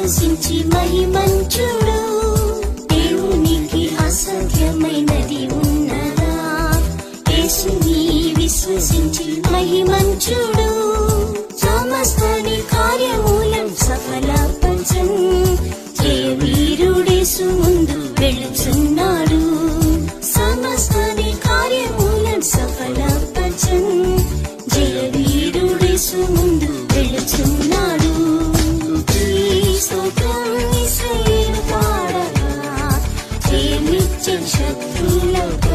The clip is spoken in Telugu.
విశ్వసించి మహిమంచుడు. దేవునికి అసాధ్యమైనది ఉన్నదా? యేసుని విశ్వసించి మహిమంచుడు. సమస్తని కార్యమూలం సఫలపరచం. జయవీరుడేసు ముందు వెళుచున్నాడు. సమస్తని కార్యమూలం సఫలపరచం. జయవీరుడేసు ముందు వెళుచున్నాడు. స్తోత్రం యేసయ్యను పాడగా, జయమిచ్చే శక్తులకు